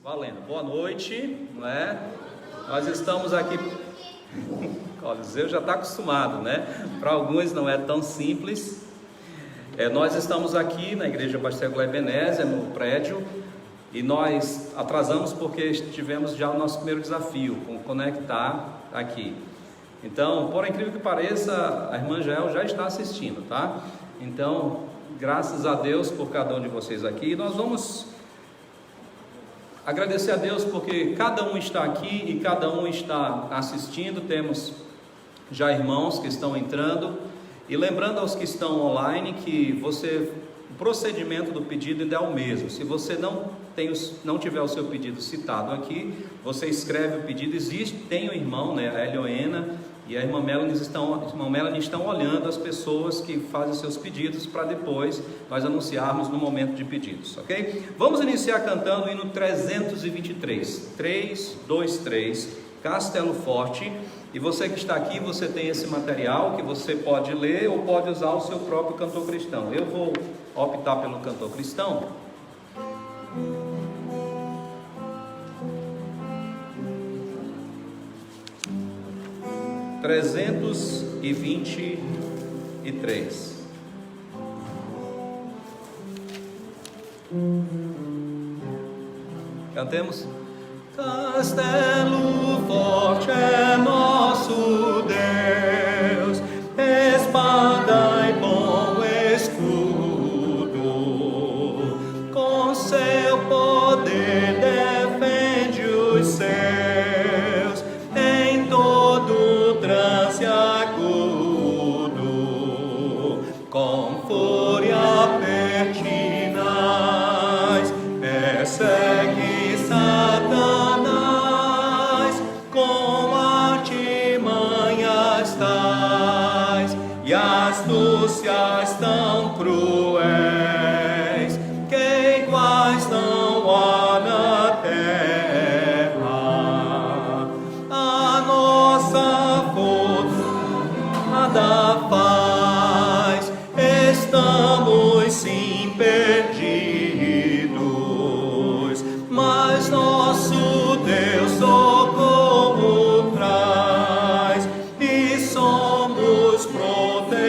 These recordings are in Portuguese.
Valendo, boa noite, não é? Nós estamos aqui. Olha, o Zé já está acostumado, né? Para alguns não é tão simples. Nós estamos aqui na Igreja Bastégulo Ebenezer, no prédio, e nós atrasamos porque tivemos já o nosso primeiro desafio, com conectar aqui. Então, por incrível que pareça, a irmã Jael já está assistindo, tá? Então, graças a Deus por cada um de vocês aqui. Nós vamos agradecer a Deus porque cada um está aqui e cada um está assistindo. Temos já irmãos que estão entrando, e lembrando aos que estão online que o procedimento do pedido ainda é o mesmo. Se você não tiver o seu pedido citado aqui, você escreve o pedido. Tem o irmão, né, a Elioena e a irmã Melanie estão olhando as pessoas que fazem seus pedidos, para depois nós anunciarmos no momento de pedidos, ok? Vamos iniciar cantando o hino 323, 323, Castelo Forte. E você que está aqui, você tem esse material que você pode ler ou pode usar o seu próprio cantor cristão. Eu vou optar pelo cantor cristão. Trezentos e 23. Cantemos. Castelo forte é nosso Deus, espada e bom escudo, com seu poder defende os céus, em todo trance agudo, com fúria pertinaz, persegue Satanás, com artimanhas tais e astúcias tão cruéis, que iguais não há na terra. A nossa força da paz, estamos sim perdidos, mas nosso Deus socorro traz, e somos protegidos.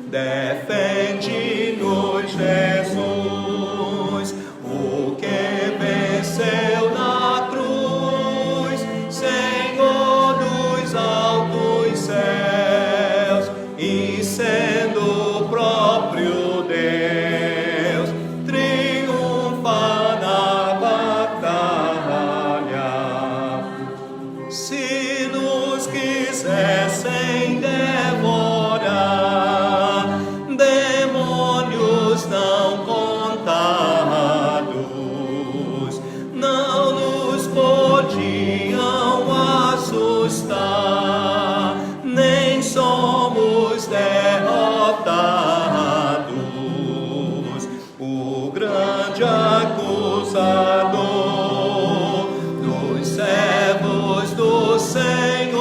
Defende-nos, Jesus, o que venceu na cruz, Senhor dos altos céus, e sendo o próprio Deus, triunfa na batalha. Se nos quisessem devorar, demônios não contados, não nos podiam assustar, nem somos derrotados. O grande acusador dos servos do Senhor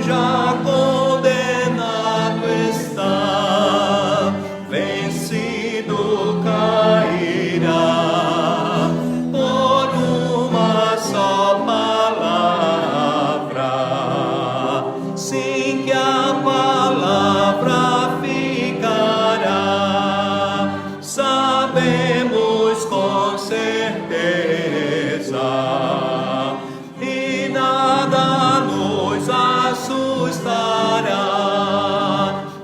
já condenado está, vencido cairá por uma só palavra. Sim, que a palavra ficará, sabemos com certeza, e nada nos assustará,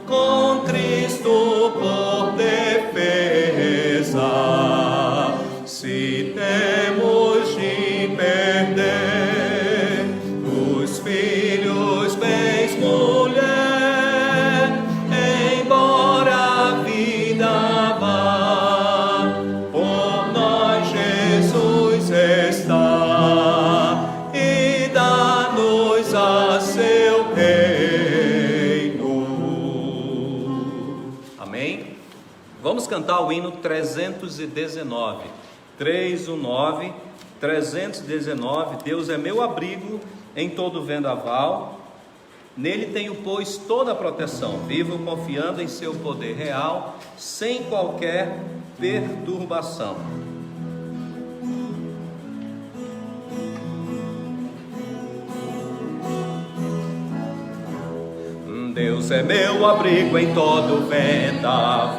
com Cristo por defesa. Se temos de perder os filhos, bens, mulher, embora a vida vá, por nós Jesus está, e dá-nos a seu reino. Amém? Vamos cantar o hino 319. 319, 319. Deus é meu abrigo em todo vendaval, nele tenho, pois, toda a proteção. Vivo confiando em seu poder real, sem qualquer perturbação. Deus é meu abrigo em todo vendaval,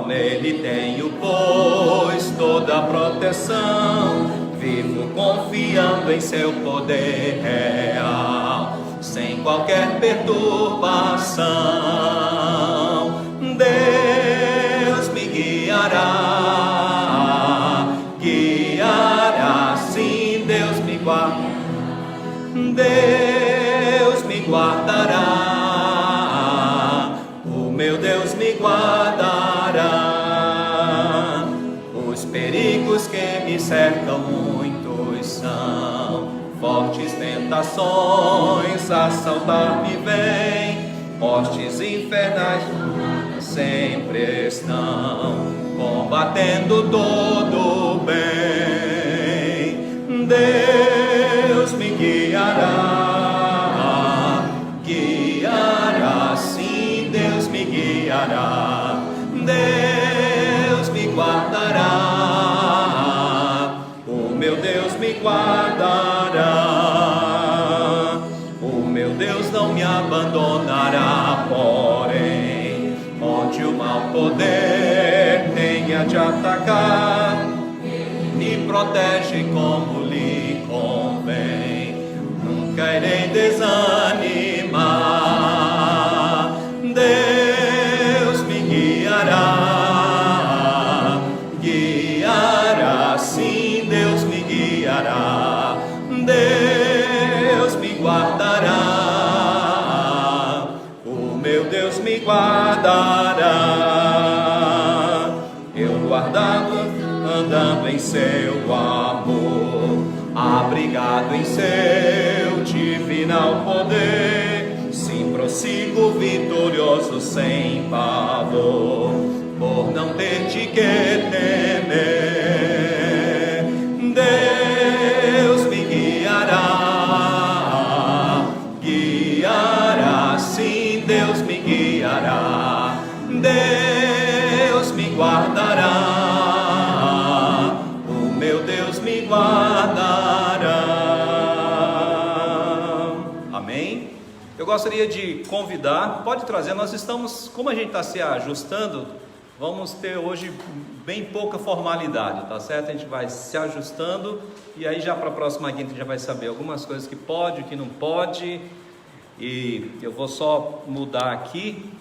nele tenho, pois, toda a proteção. Vivo confiando em seu poder real, sem qualquer perturbação. Deus me guiará, guiará, sim, Deus me guarda, Deus me guardará, o meu Deus me guardará. Os perigos que me cercam muitos são, fortes tentações assaltar-me vêm, postes infernais sempre estão combatendo todo o bem. Deus me guiará, guiará, sim, Deus me guiará, Deus me guardará, o meu Deus me guardará, o meu Deus não me abandonará. Porém, onde o mal poder tenha de atacar, me protege como lhe convém, nunca irei desanimar. Deus me guiará, guiará, sim, Deus me guiará, Deus me guardará, o meu Deus me guardará. Eu guardado, andando em seu amor, abrigado em seu divinal poder, sim, prossigo vitorioso sem pavor, por não ter de que temer. Deus me guiará, guiará, sim, Deus me guiará, Deus me guardará, o meu Deus me guardará. Amém? Eu gostaria de convidar, pode trazer, nós estamos, como a gente está se ajustando, vamos ter hoje bem pouca formalidade, tá certo? A gente vai se ajustando e aí já para a próxima quinta a gente já vai saber algumas coisas que pode, o que não pode. E eu vou só mudar aqui,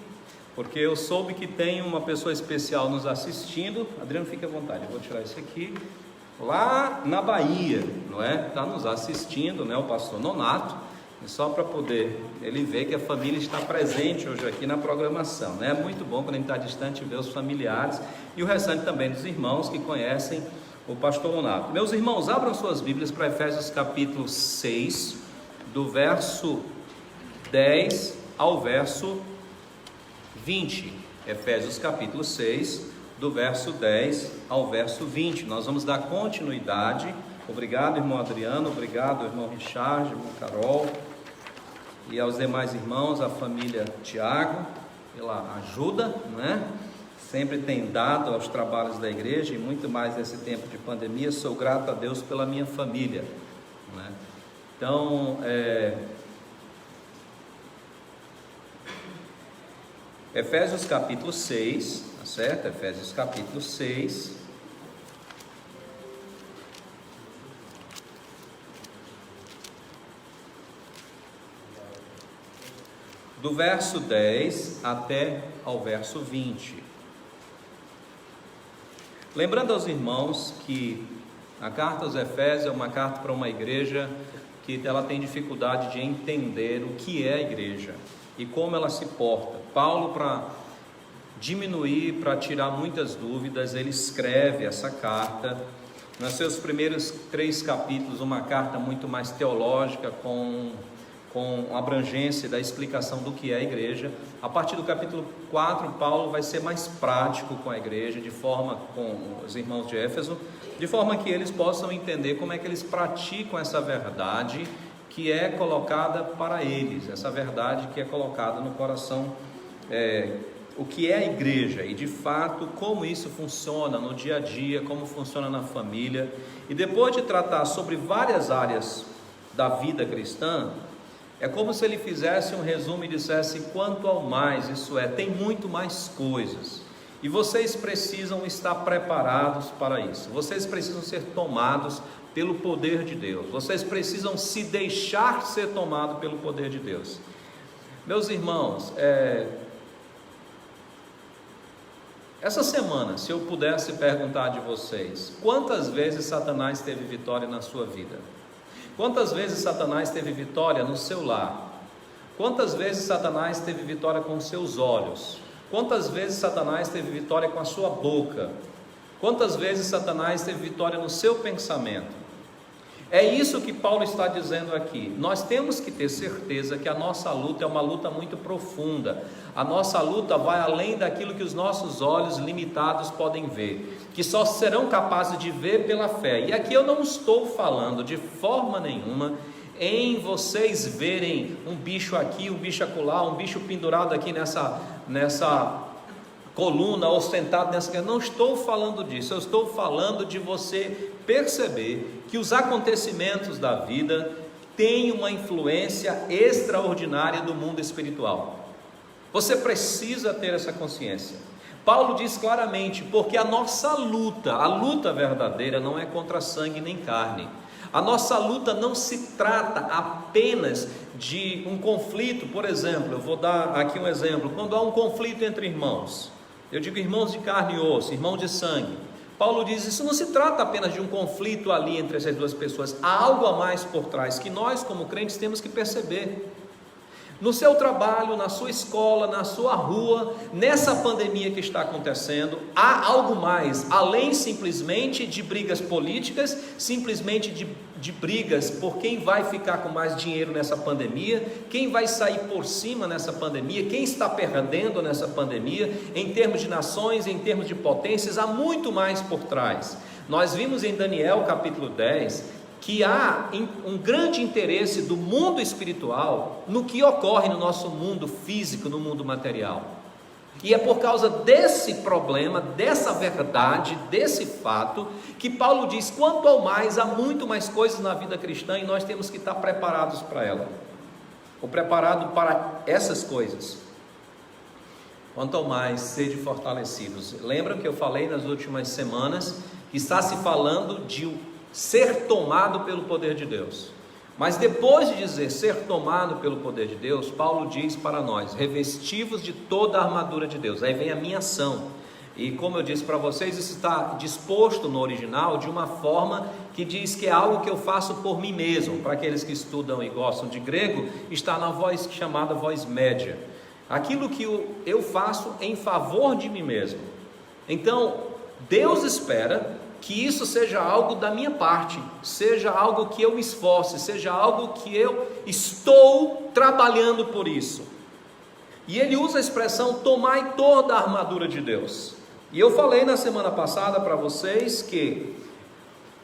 porque eu soube que tem uma pessoa especial nos assistindo. Adriano, fique à vontade, eu vou tirar isso aqui. Lá na Bahia, não é? Está nos assistindo, né? O pastor Nonato. E só para poder ele ver que a família está presente hoje aqui na programação, né? É muito bom quando a gente está distante ver os familiares e o restante também dos irmãos que conhecem o pastor Nonato. Meus irmãos, abram suas Bíblias para Efésios capítulo 6, do verso 10 ao verso 20. Efésios capítulo 6, do verso 10 ao verso 20. Nós vamos dar continuidade. Obrigado, irmão Adriano, obrigado, irmão Richard, irmão Carol, e aos demais irmãos, a família Tiago, pela ajuda, né? Sempre tem dado aos trabalhos da igreja, e muito mais nesse tempo de pandemia. Sou grato a Deus pela minha família, né? Então, Efésios capítulo 6, tá certo? Efésios capítulo 6, do verso 10 até ao verso 20. Lembrando aos irmãos que a carta aos Efésios é uma carta para uma igreja que ela tem dificuldade de entender o que é a igreja e como ela se porta. Paulo, para diminuir, para tirar muitas dúvidas, ele escreve essa carta. Nos seus primeiros 3 capítulos, uma carta muito mais teológica, com abrangência da explicação do que é a igreja. A partir do capítulo 4, Paulo vai ser mais prático com a igreja, com os irmãos de Éfeso, de forma que eles possam entender como é que eles praticam essa verdade que é colocada para eles, essa verdade que é colocada no coração o que é a igreja e de fato como isso funciona no dia a dia, como funciona na família. E depois de tratar sobre várias áreas da vida cristã, é como se ele fizesse um resumo e dissesse: quanto ao mais, isso é, tem muito mais coisas, e vocês precisam estar preparados para isso, vocês precisam ser tomados pelo poder de Deus, vocês precisam se deixar ser tomados pelo poder de Deus. Meus irmãos, essa semana, se eu pudesse perguntar de vocês, quantas vezes Satanás teve vitória na sua vida? Quantas vezes Satanás teve vitória no seu lar? Quantas vezes Satanás teve vitória com os seus olhos? Quantas vezes Satanás teve vitória com a sua boca? Quantas vezes Satanás teve vitória no seu pensamento? É isso que Paulo está dizendo aqui. Nós temos que ter certeza que a nossa luta é uma luta muito profunda. A nossa luta vai além daquilo que os nossos olhos limitados podem ver, que só serão capazes de ver pela fé. E aqui eu não estou falando de forma nenhuma em vocês verem um bicho aqui, um bicho acolá, um bicho pendurado aqui nessa coluna ou sentado nessa. Não estou falando disso. Eu estou falando de você perceber que os acontecimentos da vida têm uma influência extraordinária do mundo espiritual. Você precisa ter essa consciência. Paulo diz claramente: porque a nossa luta, a luta verdadeira, não é contra sangue nem carne. A nossa luta não se trata apenas de um conflito. Por exemplo, eu vou dar aqui um exemplo: quando há um conflito entre irmãos, eu digo irmãos de carne e osso, irmãos de sangue, Paulo diz, isso não se trata apenas de um conflito ali entre essas duas pessoas, há algo a mais por trás, que nós como crentes temos que perceber. No seu trabalho, na sua escola, na sua rua, nessa pandemia que está acontecendo, há algo mais, além simplesmente de brigas políticas, simplesmente de brigas por quem vai ficar com mais dinheiro nessa pandemia, quem vai sair por cima nessa pandemia, quem está perdendo nessa pandemia, em termos de nações, em termos de potências, há muito mais por trás. Nós vimos em Daniel capítulo 10, que há um grande interesse do mundo espiritual no que ocorre no nosso mundo físico, no mundo material. E é por causa desse problema, dessa verdade, desse fato, que Paulo diz: quanto ao mais, há muito mais coisas na vida cristã e nós temos que estar preparados para ela, ou preparado para essas coisas. Quanto ao mais, sede fortalecidos. Lembra que eu falei nas últimas semanas que está se falando de ser tomado pelo poder de Deus. Mas depois de dizer ser tomado pelo poder de Deus, Paulo diz para nós: revestivos de toda a armadura de Deus. Aí vem a minha ação. E como eu disse para vocês, isso está disposto no original de uma forma que diz que é algo que eu faço por mim mesmo. Para aqueles que estudam e gostam de grego, está na voz chamada voz média. Aquilo que eu faço em favor de mim mesmo. Então, Deus espera que isso seja algo da minha parte, seja algo que eu me esforce, seja algo que eu estou trabalhando por isso. E ele usa a expressão tomai toda a armadura de Deus. E eu falei na semana passada para vocês que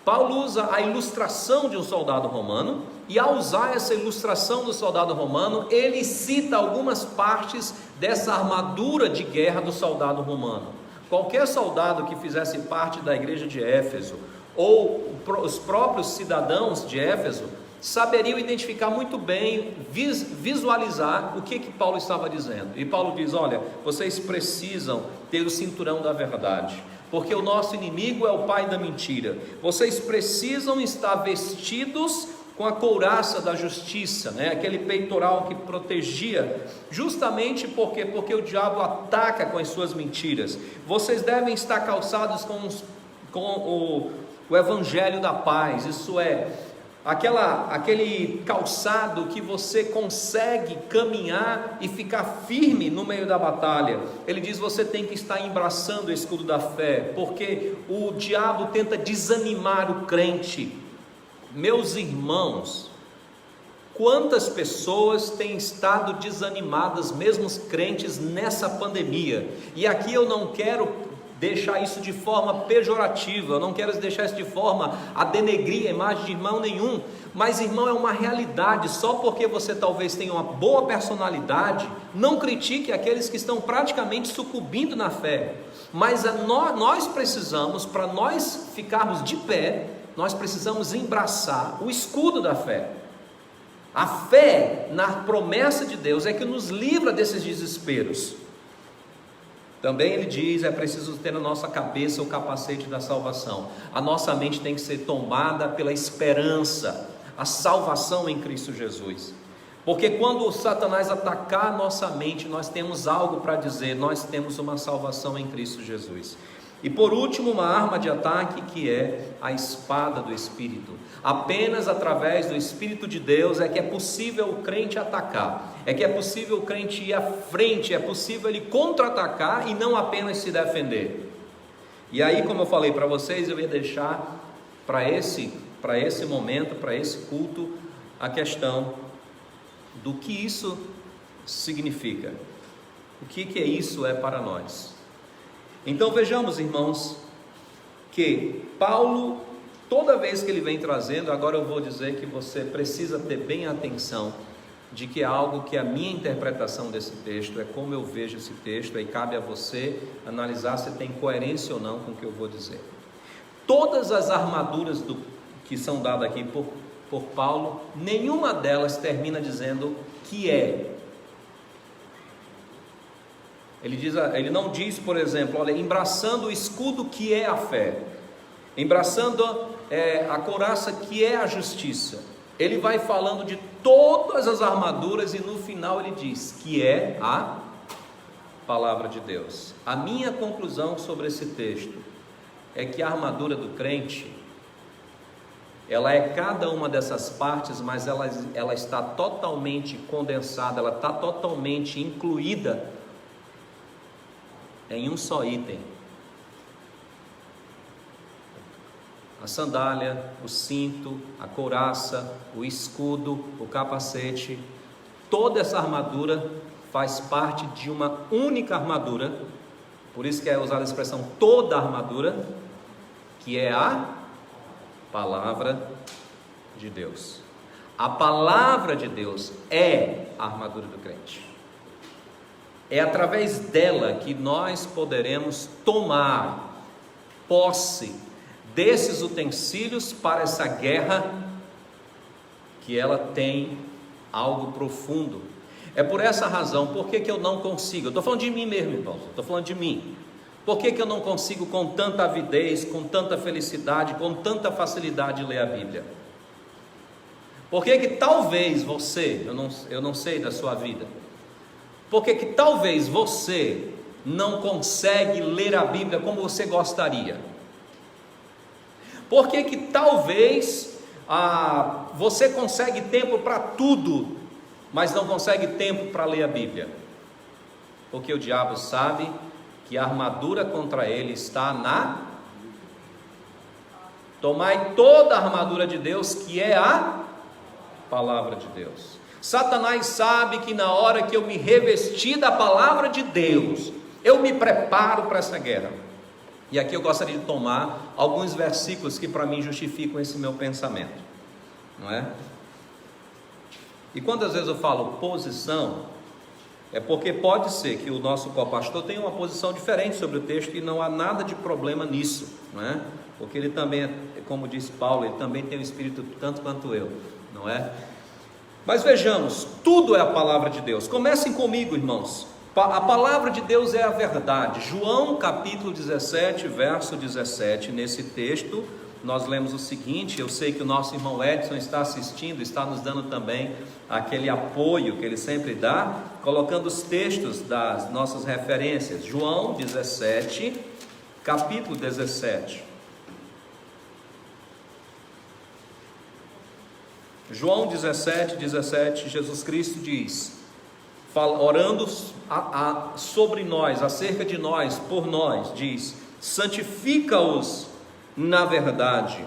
Paulo usa a ilustração de um soldado romano, e ao usar essa ilustração do soldado romano, ele cita algumas partes dessa armadura de guerra do soldado romano. Qualquer soldado que fizesse parte da igreja de Éfeso, ou os próprios cidadãos de Éfeso, saberiam identificar muito bem, visualizar o que Paulo estava dizendo. E Paulo diz: olha, vocês precisam ter o cinturão da verdade, porque o nosso inimigo é o pai da mentira. Vocês precisam estar vestidos com a couraça da justiça, aquele peitoral que protegia, justamente porque o diabo ataca com as suas mentiras. Vocês devem estar calçados com o evangelho da paz, isso é, aquele calçado que você consegue caminhar e ficar firme no meio da batalha. Ele diz: você tem que estar embraçando o escudo da fé, porque o diabo tenta desanimar o crente. Meus irmãos, quantas pessoas têm estado desanimadas, mesmo os crentes, nessa pandemia? E aqui eu não quero deixar isso de forma pejorativa, eu não quero deixar isso de forma a denegrir a imagem de irmão nenhum, mas irmão é uma realidade. Só porque você talvez tenha uma boa personalidade, não critique aqueles que estão praticamente sucumbindo na fé, mas nós precisamos, para nós ficarmos de pé, nós precisamos embraçar o escudo da fé. A fé na promessa de Deus é que nos livra desses desesperos. Também ele diz, é preciso ter na nossa cabeça o capacete da salvação. A nossa mente tem que ser tomada pela esperança, a salvação em Cristo Jesus. Porque quando o Satanás atacar a nossa mente, nós temos algo para dizer, nós temos uma salvação em Cristo Jesus. E por último, uma arma de ataque que é a espada do Espírito. Apenas através do Espírito de Deus é que é possível o crente atacar, é que é possível o crente ir à frente, é possível ele contra-atacar e não apenas se defender. E aí, como eu falei para vocês, eu ia deixar para esse momento, para esse culto, a questão do que isso significa, o que isso é para nós. Então vejamos, irmãos, que Paulo, toda vez que ele vem trazendo, agora eu vou dizer que você precisa ter bem atenção, de que é algo que a minha interpretação desse texto, é como eu vejo esse texto, aí cabe a você analisar se tem coerência ou não com o que eu vou dizer. Todas as armaduras que são dadas aqui por Paulo, nenhuma delas termina dizendo que é. Ele não diz, por exemplo, olha, embraçando o escudo que é a fé, embraçando a couraça que é a justiça. Ele vai falando de todas as armaduras e no final ele diz que é a palavra de Deus. A minha conclusão sobre esse texto é que a armadura do crente, ela é cada uma dessas partes, mas ela está totalmente condensada, ela está totalmente incluída em um só item: a sandália, o cinto, a couraça, o escudo, o capacete. Toda essa armadura faz parte de uma única armadura, por isso que é usada a expressão toda a armadura, que é a palavra de Deus. A palavra de Deus é a armadura do crente. É através dela que nós poderemos tomar posse desses utensílios para essa guerra, que ela tem algo profundo. É por essa razão, por que eu não consigo? Eu estou falando de mim mesmo, irmão, estou falando de mim. Por que eu não consigo com tanta avidez, com tanta felicidade, com tanta facilidade ler a Bíblia? Por que talvez você, eu não sei da sua vida, por que talvez você não consegue ler a Bíblia como você gostaria? Por que talvez você consegue tempo para tudo, mas não consegue tempo para ler a Bíblia? Porque o diabo sabe que a armadura contra ele está na... Tomai toda a armadura de Deus, que é a palavra de Deus. Satanás sabe que na hora que eu me revestir da palavra de Deus, eu me preparo para essa guerra. E aqui eu gostaria de tomar alguns versículos que para mim justificam esse meu pensamento, não é? E quantas vezes eu falo posição, é porque pode ser que o nosso co-pastor tenha uma posição diferente sobre o texto e não há nada de problema nisso, não é? Porque ele também, como diz Paulo, ele também tem o Espírito tanto quanto eu, não é? Mas vejamos, tudo é a palavra de Deus. Comecem comigo, irmãos. A palavra de Deus é a verdade. João capítulo 17, verso 17, nesse texto nós lemos o seguinte. Eu sei que o nosso irmão Edson está assistindo, está nos dando também aquele apoio que ele sempre dá, colocando os textos das nossas referências. João 17, capítulo 17. João 17, Jesus Cristo diz, orando sobre nós, acerca de nós, por nós, diz: santifica-os na verdade,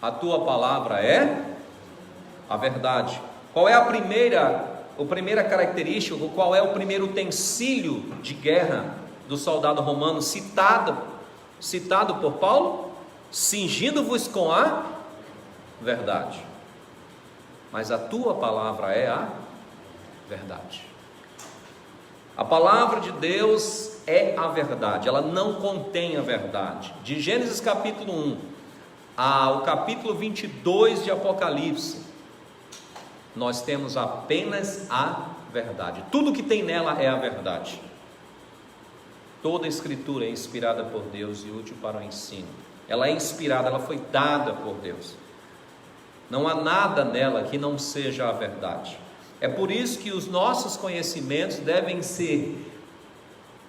a tua palavra é a verdade. Qual é a primeira característica, qual é o primeiro utensílio de guerra do soldado romano citado citado por Paulo? Cingindo-vos com a verdade. Mas a tua palavra é a verdade. A palavra de Deus é a verdade, ela não contém a verdade. De Gênesis capítulo 1 ao capítulo 22 de Apocalipse, nós temos apenas a verdade. Tudo que tem nela é a verdade. Toda a escritura é inspirada por Deus e útil para o ensino. Ela é inspirada, ela foi dada por Deus. Não há nada nela que não seja a verdade. É por isso que os nossos conhecimentos devem ser,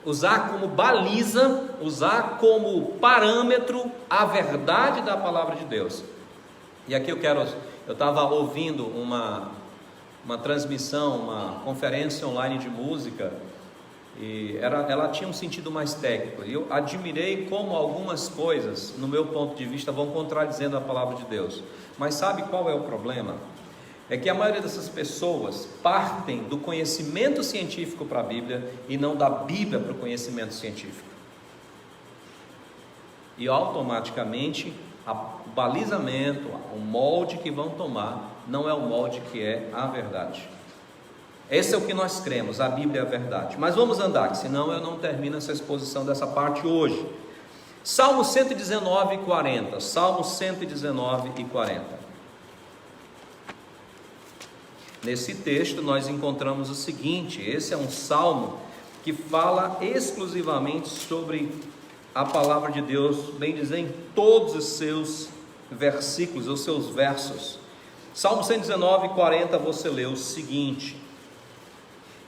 usar como baliza, usar como parâmetro a verdade da palavra de Deus. E aqui eu estava ouvindo uma transmissão, uma conferência online de música, e ela tinha um sentido mais técnico, e eu admirei como algumas coisas, no meu ponto de vista, vão contradizendo a palavra de Deus. Mas sabe qual é o problema? É que a maioria dessas pessoas partem do conhecimento científico para a Bíblia e não da Bíblia para o conhecimento científico. E automaticamente o balizamento, o molde que vão tomar não é o molde que é a verdade. Esse é o que nós cremos, a Bíblia é a verdade. Mas vamos andar, que senão eu não termino essa exposição dessa parte hoje. Salmo 119, 40. Salmo 119 e 40. Nesse texto nós encontramos o seguinte: esse é um salmo que fala exclusivamente sobre a palavra de Deus, bem dizer, em todos os seus versículos, os seus versos. Salmo 119, 40, você lê o seguinte: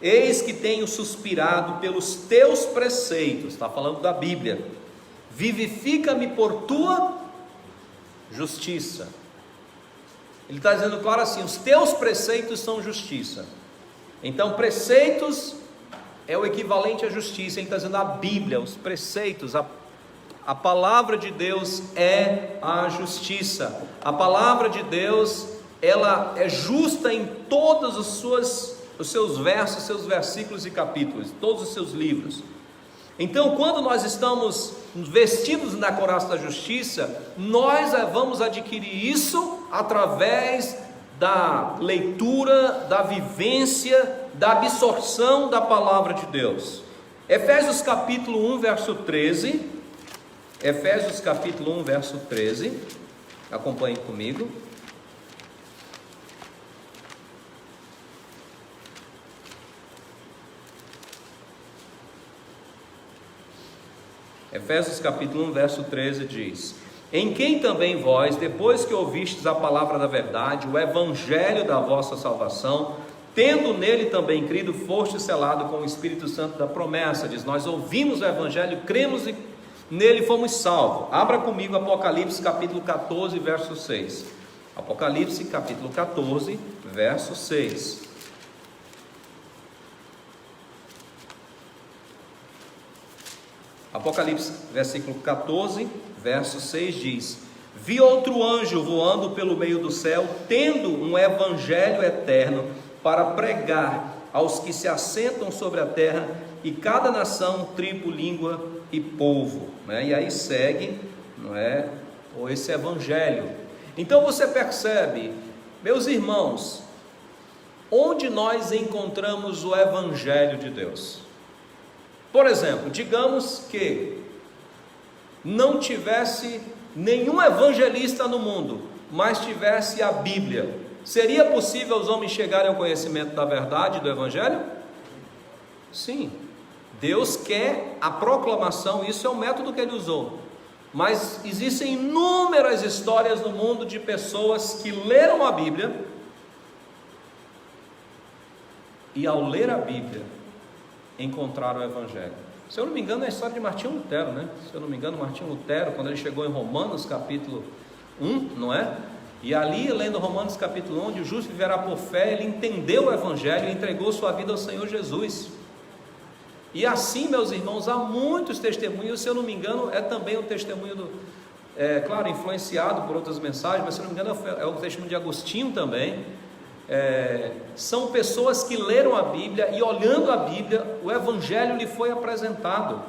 eis que tenho suspirado pelos teus preceitos, está falando da Bíblia, vivifica-me por tua justiça. Ele está dizendo claro assim: os teus preceitos são justiça. Então preceitos é o equivalente à justiça. Ele está dizendo a Bíblia, os preceitos, a palavra de Deus é a justiça. A palavra de Deus, ela é justa em todos os seus versos, seus versículos e capítulos, todos os seus livros. Então, quando nós estamos vestidos na couraça da justiça, nós vamos adquirir isso através da leitura, da vivência, da absorção da palavra de Deus. Efésios capítulo 1, verso 13. Efésios capítulo 1, verso 13. Acompanhe comigo. Efésios capítulo 1, verso 13 diz: em quem também vós, depois que ouvistes a palavra da verdade, o evangelho da vossa salvação, tendo nele também crido, foste selado com o Espírito Santo da promessa. Diz: nós ouvimos o evangelho, cremos e nele fomos salvos. Abra comigo Apocalipse capítulo 14, verso 6. Apocalipse capítulo 14, verso 6. Apocalipse, versículo 14, verso 6 diz: vi outro anjo voando pelo meio do céu, tendo um evangelho eterno para pregar aos que se assentam sobre a terra, e cada nação, tribo, língua e povo. E aí segue, esse evangelho. Então você percebe, meus irmãos, onde nós encontramos o evangelho de Deus? Por exemplo, digamos que não tivesse nenhum evangelista no mundo, mas tivesse a Bíblia. Seria possível os homens chegarem ao conhecimento da verdade do evangelho? Sim. Deus quer a proclamação, isso é o método que ele usou. Mas existem inúmeras histórias no mundo de pessoas que leram a Bíblia e ao ler a Bíblia encontraram o evangelho. Se eu não me engano, é a história de Martinho Lutero, né? Se eu não me engano, Martinho Lutero, quando ele chegou em Romanos capítulo 1, não é? E ali, lendo Romanos capítulo 1, onde o justo viverá por fé, ele entendeu o evangelho e entregou sua vida ao Senhor Jesus. E assim, meus irmãos, há muitos testemunhos. Se eu não me engano, é também o testemunho claro, influenciado por outras mensagens, mas se eu não me engano é o testemunho de Agostinho também. São pessoas que leram a Bíblia e, olhando a Bíblia, o evangelho lhe foi apresentado.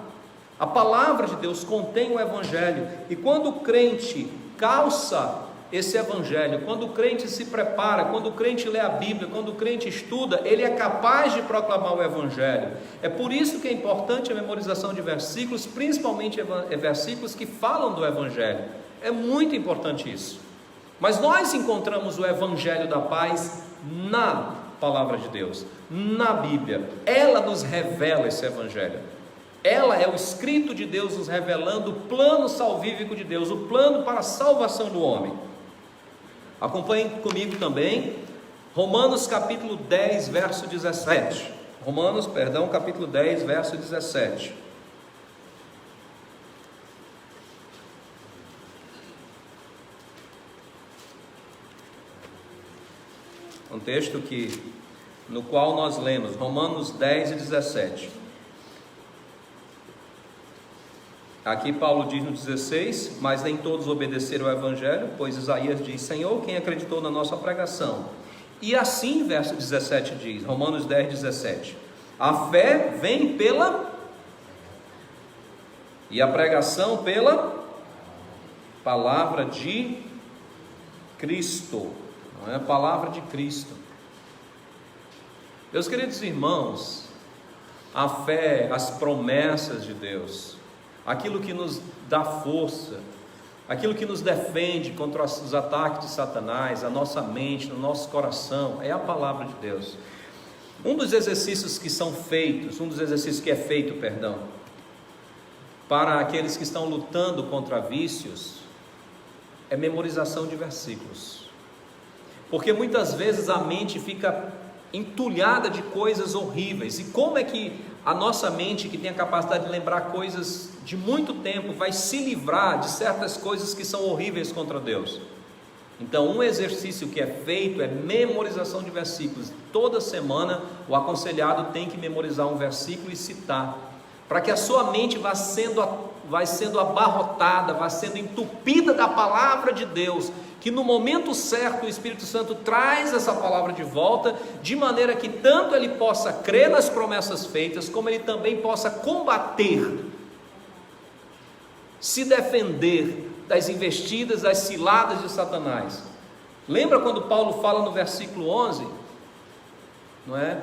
A palavra de Deus contém o Evangelho, e quando o crente calça esse Evangelho, quando o crente se prepara, quando o crente lê a Bíblia, quando o crente estuda, ele é capaz de proclamar o Evangelho. É por isso que é importante a memorização de versículos, principalmente versículos que falam do Evangelho. É muito importante isso. Mas nós encontramos o Evangelho da paz na palavra de Deus, na Bíblia. Ela nos revela esse Evangelho. Ela é o escrito de Deus nos revelando o plano salvífico de Deus, o plano para a salvação do homem. Acompanhem comigo também Romanos capítulo 10, verso 17. Capítulo 10, verso 17. Um texto no qual nós lemos, Romanos 10 e 17. Aqui Paulo diz no 16: mas nem todos obedeceram ao Evangelho, pois Isaías diz: Senhor, quem acreditou na nossa pregação? E assim, verso 17 diz, Romanos 10, 17: a fé vem e a pregação pela palavra de Cristo. Não é a palavra de Cristo. Meus queridos irmãos, a fé, as promessas de Deus, aquilo que nos dá força, aquilo que nos defende contra os ataques de Satanás, a nossa mente, no nosso coração, é a palavra de Deus. Um dos exercícios que é feito, para aqueles que estão lutando contra vícios, é memorização de versículos. Porque muitas vezes a mente fica entulhada de coisas horríveis. E como é que a nossa mente, que tem a capacidade de lembrar coisas de muito tempo, vai se livrar de certas coisas que são horríveis contra Deus? Então, um exercício que é feito é memorização de versículos. Toda semana o aconselhado tem que memorizar um versículo e citar, para que a sua mente vá sendo abarrotada, vá sendo entupida da palavra de Deus, que no momento certo o Espírito Santo traz essa palavra de volta, de maneira que tanto ele possa crer nas promessas feitas, como ele também possa combater, se defender das investidas, das ciladas de Satanás. Lembra quando Paulo fala no versículo 11? Não é?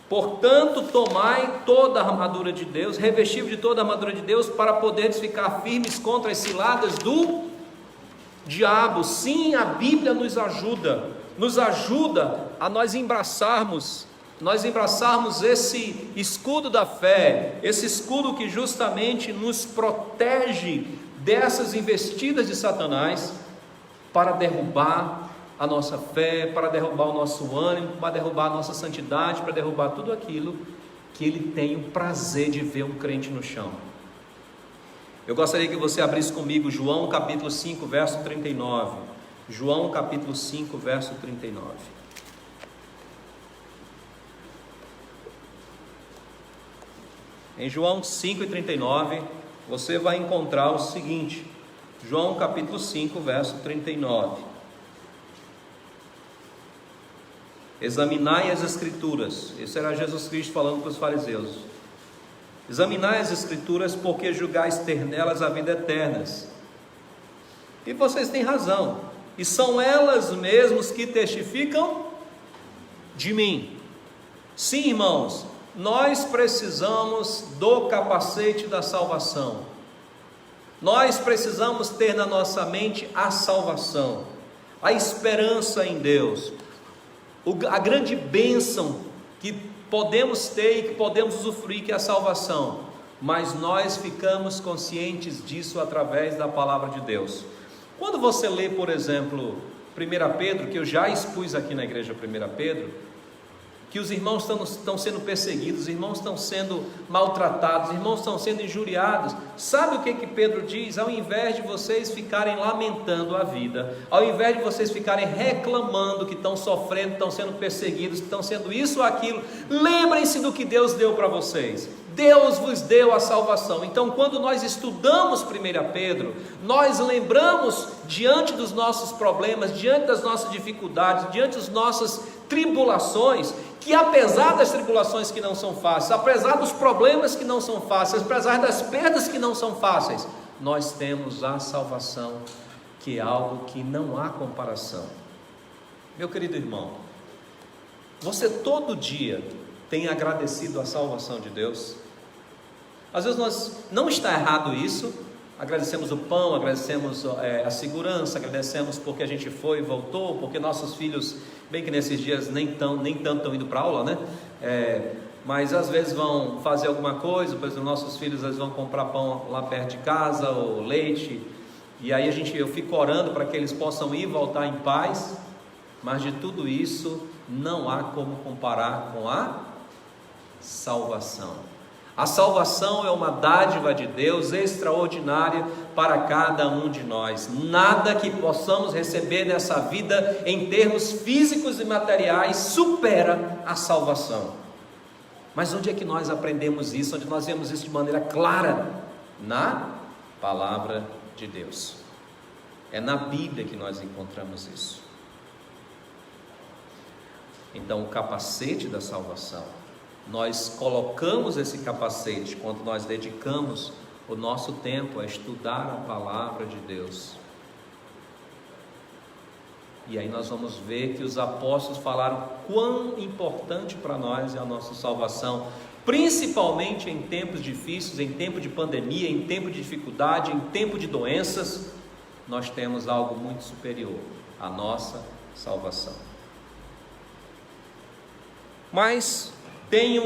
Portanto, tomai toda a armadura de Deus, revesti-vos de toda a armadura de Deus, para poderes ficar firmes contra as ciladas do diabo. Sim, a Bíblia nos ajuda a nós embraçarmos esse escudo da fé, esse escudo que justamente nos protege dessas investidas de Satanás, para derrubar a nossa fé, para derrubar o nosso ânimo, para derrubar a nossa santidade, para derrubar tudo aquilo que ele tem o prazer de ver um crente no chão. Eu gostaria que você abrisse comigo João capítulo 5, verso 39. João capítulo 5, verso 39. Em João 5:39, você vai encontrar o seguinte. João capítulo 5, verso 39. Examinai as Escrituras. Esse era Jesus Cristo falando para os fariseus. Examinai as Escrituras, porque julgais ter nelas a vida eterna. E vocês têm razão, e são elas mesmas que testificam de mim. Sim, irmãos, nós precisamos do capacete da salvação. Nós precisamos ter na nossa mente a salvação, a esperança em Deus, a grande bênção que podemos ter e que podemos usufruir, que é a salvação. Mas nós ficamos conscientes disso através da palavra de Deus. Quando você lê, por exemplo, 1 Pedro, que eu já expus aqui na igreja 1 Pedro, que os irmãos estão sendo perseguidos, os irmãos estão sendo maltratados, os irmãos estão sendo injuriados. Sabe o que Pedro diz? Ao invés de vocês ficarem lamentando a vida, ao invés de vocês ficarem reclamando que estão sofrendo, estão sendo perseguidos, que estão sendo isso ou aquilo, lembrem-se do que Deus deu para vocês. Deus vos deu a salvação. Então, quando nós estudamos 1 Pedro, nós lembramos, diante dos nossos problemas, diante das nossas dificuldades, diante das nossas tribulações, que apesar das tribulações que não são fáceis, apesar dos problemas que não são fáceis, apesar das perdas que não são fáceis, nós temos a salvação, que é algo que não há comparação. Meu querido irmão, você todo dia tem agradecido a salvação de Deus? Às vezes não está errado isso, agradecemos o pão, agradecemos a segurança, agradecemos porque a gente foi e voltou, porque nossos filhos, bem que nesses dias nem tanto estão indo para aula, né? Mas às vezes vão fazer alguma coisa, por exemplo, nossos filhos às vezes vão comprar pão lá perto de casa, ou leite, e aí eu fico orando para que eles possam ir e voltar em paz, mas de tudo isso não há como comparar com a salvação. A salvação é uma dádiva de Deus extraordinária para cada um de nós. Nada que possamos receber nessa vida em termos físicos e materiais supera a salvação. Mas onde é que nós aprendemos isso? Onde nós vemos isso de maneira clara? Na palavra de Deus. É na Bíblia que nós encontramos isso. Então, o capacete da salvação, nós colocamos esse capacete quando nós dedicamos o nosso tempo a estudar a palavra de Deus. E aí nós vamos ver que os apóstolos falaram quão importante para nós é a nossa salvação, principalmente em tempos difíceis, em tempo de pandemia, em tempo de dificuldade, em tempo de doenças. Nós temos algo muito superior, a nossa salvação. Mas tem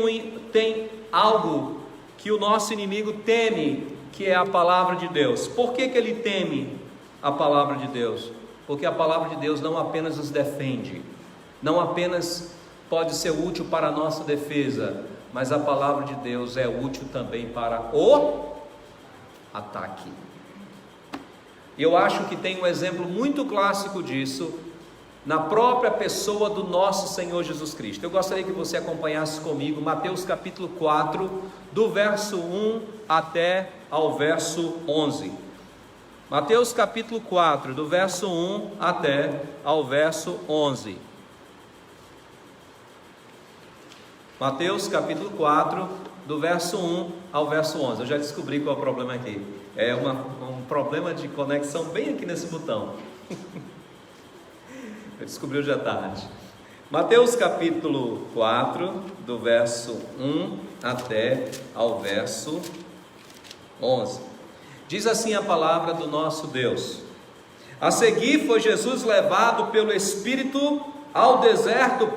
algo que o nosso inimigo teme, que é a palavra de Deus. Por que ele teme a palavra de Deus? Porque a palavra de Deus não apenas nos defende, não apenas pode ser útil para a nossa defesa, mas a palavra de Deus é útil também para o ataque. Eu acho que tem um exemplo muito clássico disso na própria pessoa do nosso Senhor Jesus Cristo. Eu gostaria que você acompanhasse comigo Mateus capítulo 4, do verso 1 até ao verso 11. Mateus capítulo 4, do verso 1 até ao verso 11. Mateus capítulo 4, do verso 1 ao verso 11. Eu já descobri qual é o problema aqui. É um problema de conexão bem aqui nesse botão. Eu descobri hoje à tarde. Mateus capítulo 4, do verso 1 até ao verso 11. Diz assim a palavra do nosso Deus: A seguir foi Jesus levado pelo Espírito ao deserto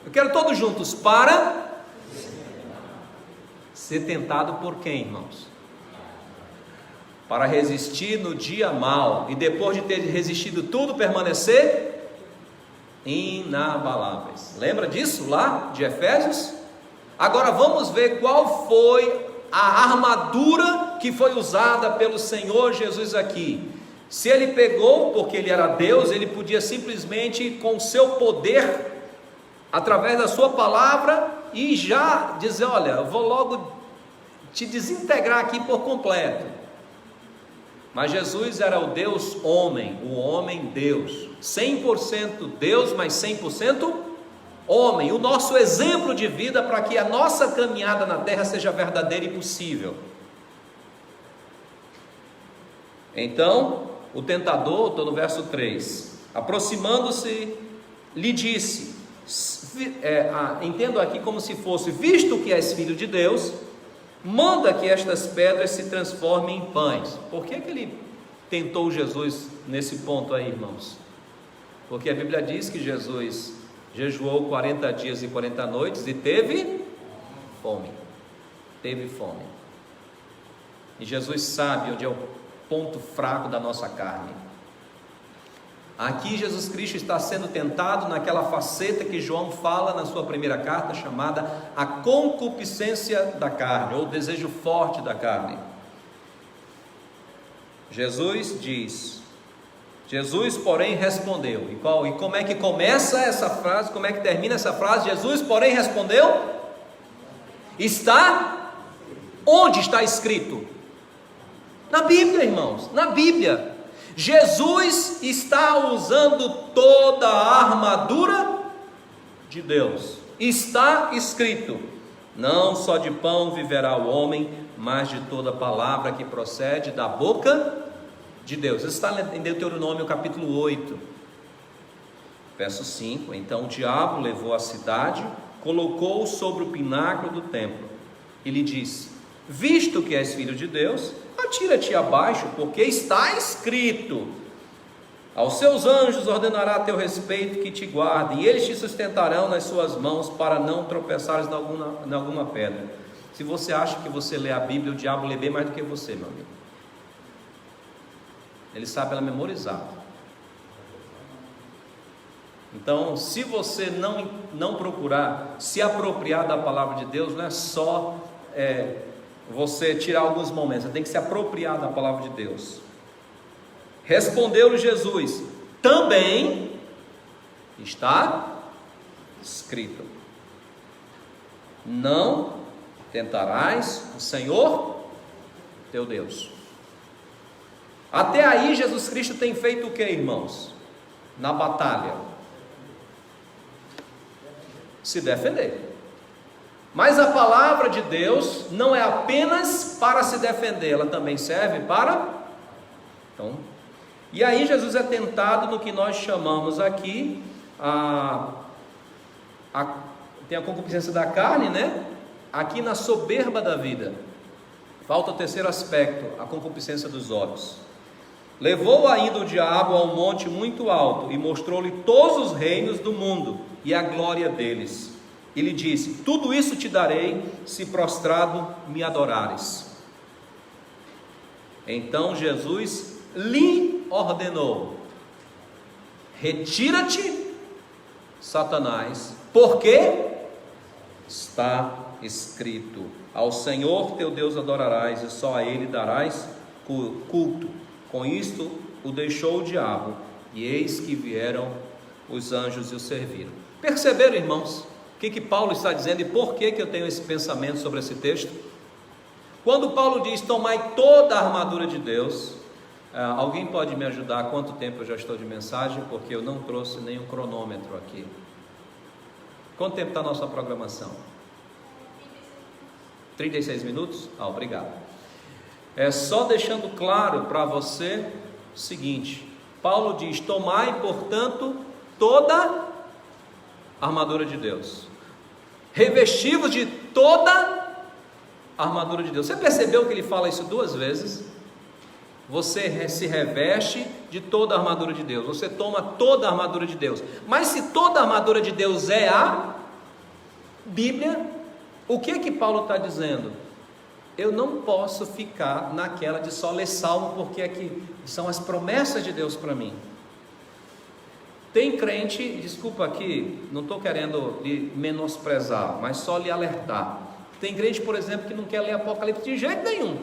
eu quero todos juntos, para ser tentado por quem, irmãos? Para resistir no dia mau, e depois de ter resistido tudo, permanecer inabaláveis. Lembra disso lá de Efésios? Agora vamos ver qual foi a armadura que foi usada pelo Senhor Jesus aqui. Se ele pegou, porque ele era Deus, ele podia simplesmente com o seu poder, através da sua palavra, e já dizer: olha, eu vou logo te desintegrar aqui por completo. Mas Jesus era o Deus homem, o homem Deus, 100% Deus, mas 100% homem, o nosso exemplo de vida para que a nossa caminhada na terra seja verdadeira e possível. Então, o tentador, estou no verso 3, aproximando-se, lhe disse, entendo aqui como se fosse: visto que és filho de Deus, manda que estas pedras se transformem em pães. Por que ele tentou Jesus nesse ponto aí, irmãos? Porque a Bíblia diz que Jesus jejuou 40 dias e 40 noites e teve fome. E Jesus sabe onde é o ponto fraco da nossa carne. Aqui Jesus Cristo está sendo tentado naquela faceta que João fala na sua primeira carta, chamada a concupiscência da carne, ou o desejo forte da carne. Jesus porém respondeu. E como é que começa essa frase? Como é que termina essa frase? Jesus porém respondeu: está onde está escrito? Na Bíblia, irmãos, na Bíblia. Jesus está usando toda a armadura de Deus. Está escrito: não só de pão viverá o homem, mas de toda palavra que procede da boca de Deus. Isso está em Deuteronômio capítulo 8, verso 5. Então o diabo levou a cidade, colocou-o sobre o pináculo do templo e lhe disse: visto que és filho de Deus, atira-te abaixo, porque está escrito: aos seus anjos ordenará a teu respeito que te guardem, e eles te sustentarão nas suas mãos, para não tropeçares em alguma pedra. Se você acha que você lê a Bíblia, o diabo lê bem mais do que você, meu amigo. Ele sabe ela memorizar. Então, se você não procurar se apropriar da palavra de Deus, não é só você tirar alguns momentos, você tem que se apropriar da palavra de Deus. Respondeu-lhe Jesus: também está escrito: não tentarás o Senhor teu Deus. Até aí Jesus Cristo tem feito o que, irmãos? Na batalha, se defender. Mas a palavra de Deus não é apenas para se defender, ela também serve para... E aí Jesus é tentado no que nós chamamos aqui, tem a concupiscência da carne, né? Aqui na soberba da vida. Falta o terceiro aspecto, a concupiscência dos olhos. Levou ainda o diabo a um monte muito alto e mostrou-lhe todos os reinos do mundo e a glória deles. E lhe disse: tudo isso te darei, se prostrado me adorares. Então Jesus lhe ordenou: retira-te, Satanás, porque está escrito: ao Senhor teu Deus adorarás, e só a Ele darás culto. Com isto o deixou o diabo, e eis que vieram os anjos e o serviram. Perceberam, irmãos, o que Paulo está dizendo e por que eu tenho esse pensamento sobre esse texto? Quando Paulo diz: tomai toda a armadura de Deus, alguém pode me ajudar? Quanto tempo eu já estou de mensagem? Porque eu não trouxe nenhum cronômetro aqui. Quanto tempo está a nossa programação? 36 minutos? Obrigado. Só deixando claro para você o seguinte: Paulo diz: tomai, portanto, toda a armadura de Deus, revestivos de toda a armadura de Deus. Você percebeu que ele fala isso duas vezes? Você se reveste de toda a armadura de Deus, você toma toda a armadura de Deus. Mas se toda a armadura de Deus é a Bíblia, o que Paulo está dizendo? Eu não posso ficar naquela de só ler salmo, porque aqui são as promessas de Deus para mim. Tem crente, desculpa aqui, não estou querendo lhe menosprezar, mas só lhe alertar. Tem crente, por exemplo, que não quer ler Apocalipse de jeito nenhum.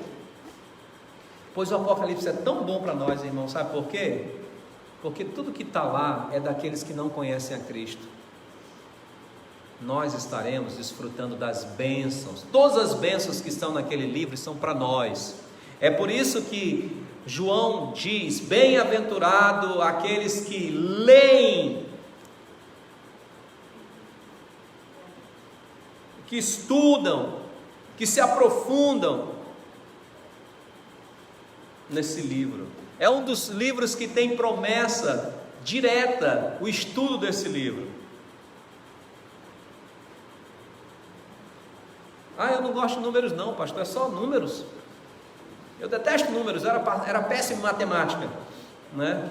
Pois o Apocalipse é tão bom para nós, irmão, sabe por quê? Porque tudo que está lá é daqueles que não conhecem a Cristo. Nós estaremos desfrutando das bênçãos, todas as bênçãos que estão naquele livro são para nós. É por isso que João diz: bem-aventurado aqueles que leem, que estudam, que se aprofundam nesse livro. É um dos livros que tem promessa direta, o estudo desse livro. Eu não gosto de números não, pastor, é só números. Eu detesto números, era péssimo em matemática, né?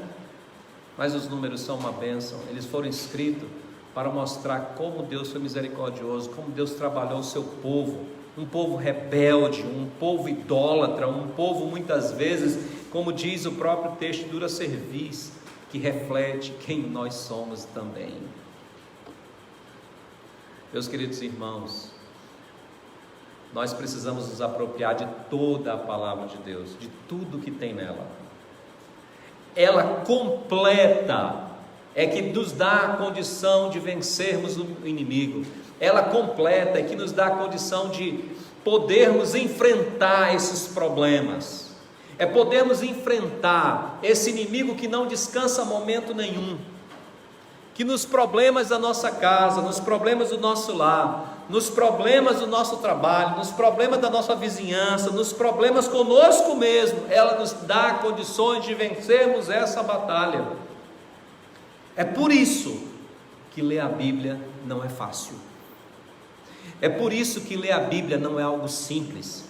Mas os números são uma bênção. Eles foram escritos para mostrar como Deus foi misericordioso, como Deus trabalhou o seu povo, um povo rebelde, um povo idólatra, um povo muitas vezes, como diz o próprio texto, dura cerviz, que reflete quem nós somos também. Meus queridos irmãos, nós precisamos nos apropriar de toda a palavra de Deus, de tudo que tem nela. Ela completa, é que nos dá a condição de vencermos o inimigo. Ela completa, é que nos dá a condição de podermos enfrentar esses problemas. é podermos enfrentar esse inimigo que não descansa momento nenhum, que nos problemas da nossa casa, nos problemas do nosso lar, nos problemas do nosso trabalho, nos problemas da nossa vizinhança, nos problemas conosco mesmo, ela nos dá condições de vencermos essa batalha. É por isso que ler a Bíblia não é fácil. É por isso que ler a Bíblia não é algo simples.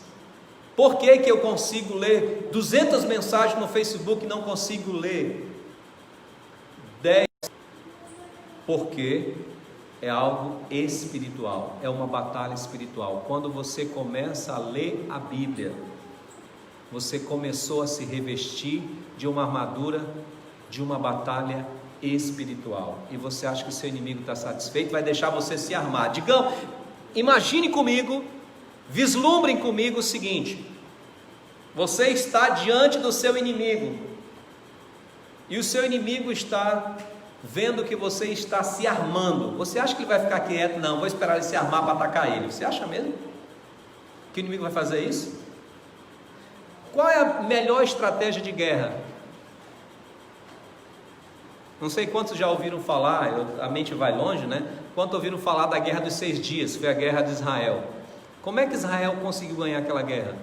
Por que que eu consigo ler 200 mensagens no Facebook e não consigo ler 10? Porque é algo espiritual, é uma batalha espiritual. Quando você começa a ler a Bíblia, você começou a se revestir de uma armadura, de uma batalha espiritual. E você acha que o seu inimigo está satisfeito, vai deixar você se armar. Digam, imagine comigo, vislumbrem comigo o seguinte: você está diante do seu inimigo, e o seu inimigo está vendo que você está se armando. Você acha que ele vai ficar quieto? Não, vou esperar ele se armar para atacar ele. Você acha mesmo que o inimigo vai fazer isso? Qual é a melhor estratégia de guerra? Não sei quantos já ouviram falar, a mente vai longe, né? Quantos ouviram falar da Guerra dos 6 Dias, foi a guerra de Israel. Como é que Israel conseguiu ganhar aquela guerra?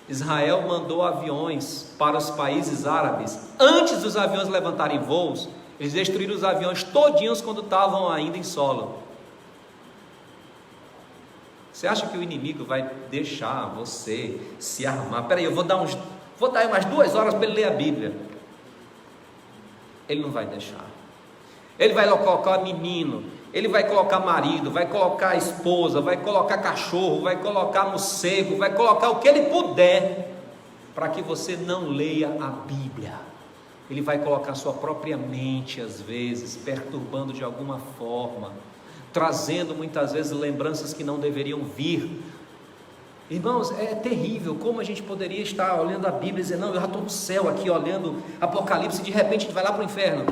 Israel mandou aviões para os países árabes. Antes dos aviões levantarem voos, eles destruíram os aviões todinhos quando estavam ainda em solo. Você acha que o inimigo vai deixar você se armar? Peraí, eu vou dar aí umas 2 horas para ele ler a Bíblia. Ele não vai deixar. Ele vai colocar menino, ele vai colocar marido, vai colocar esposa, vai colocar cachorro, vai colocar morcego, vai colocar o que ele puder, para que você não leia a Bíblia. Ele vai colocar sua própria mente, às vezes, perturbando de alguma forma, trazendo muitas vezes lembranças que não deveriam vir. Irmãos, é terrível como a gente poderia estar olhando a Bíblia e dizer, não, eu já estou no céu aqui olhando Apocalipse, e de repente a gente vai lá para o inferno.